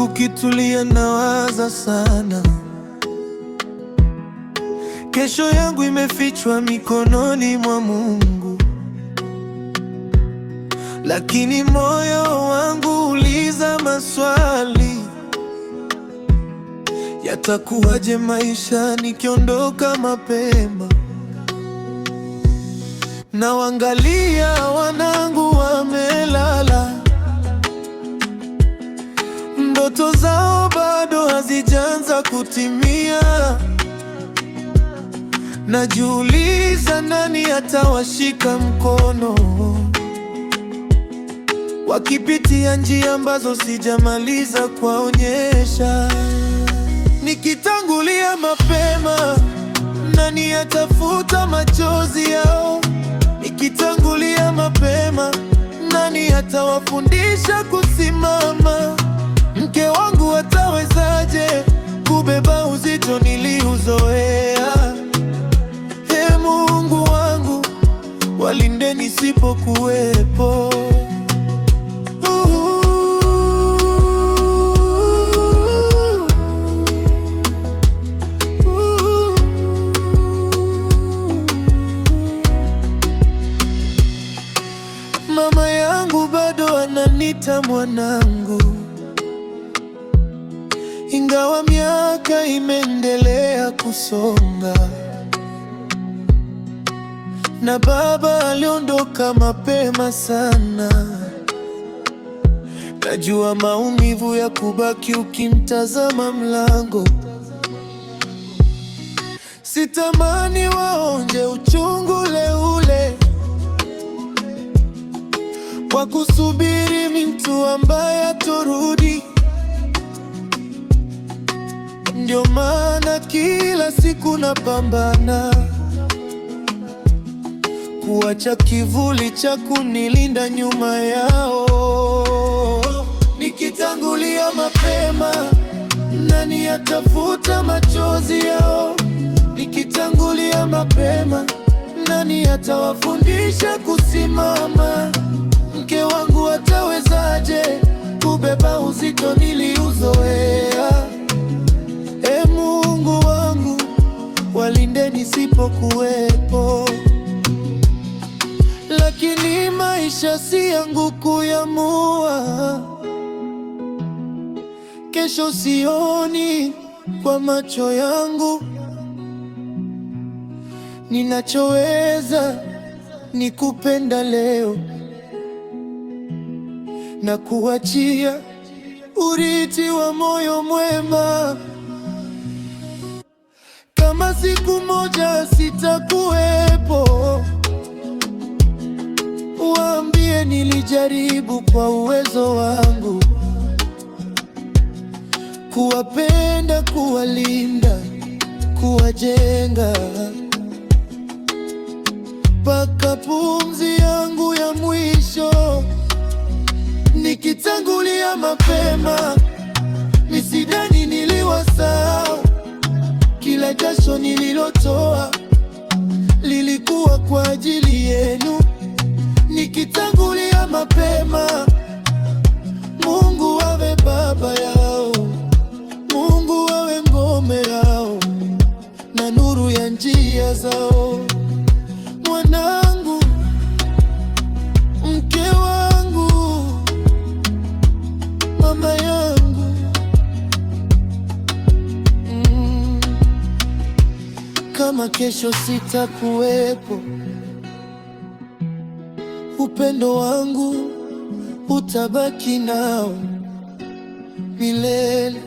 kukitulia nawaza sana. Kesho yangu imefichwa mikononi mwa Mungu, lakini moyo wangu uliza maswali. Yatakuwaje maisha nikiondoka mapema? Nawaangalia wanangu wamelala, ndoto zao bado hazijaanza kutimia. Najiuliza nani atawashika mkono, wakipitia njia ambazo sijamaliza kuwaonyesha. Nikitangulia mapema, nani atafuta machozi yao? Nikitangulia mapema, nani atawafundisha kusimama? Mke wangu atawezaje kubeba uzito niliuzoea? Ee Mungu wangu, walinde nisipokuwepo. Mama yangu bado ananita mwanangu, ingawa miaka imeendelea kusonga. Na baba aliondoka mapema sana. Najua maumivu ya kubaki ukimtazama mlango. Sitamani waonje uchungu ule ule wa kusubiri mtu ambaye hatorudi. Ndio maana kila siku napambana kuacha kivuli cha kunilinda nyuma yao. Nikitangulia mapema, nani atafuta machozi yao? Nikitangulia mapema, nani atawafundisha kusimama? Mke wangu atawezaje kubeba uzito niliuzoea? Ee Mungu wangu, walinde nisipokuwepo. Lakini maisha si yangu kuamua. Kesho sioni kwa macho yangu. Ninachoweza ni kupenda leo na kuachia urithi wa moyo mwema. Kama siku moja sitakuwepo, waambie nilijaribu kwa uwezo wangu kuwapenda, kuwalinda, kuwajenga mpaka pumzi yangu ya mwisho. Nikitangulia mapema, misidhani niliwasahau. Kila jasho nililotoa lilikuwa kwa ajili yenu. Nikitangulia mapema, Mungu awe baba yao, Mungu awe ngome yao na nuru ya njia zao. Mwanangu, mke wangu, mama yangu, kama kesho sitakuwepo, upendo wangu utabaki nao milele.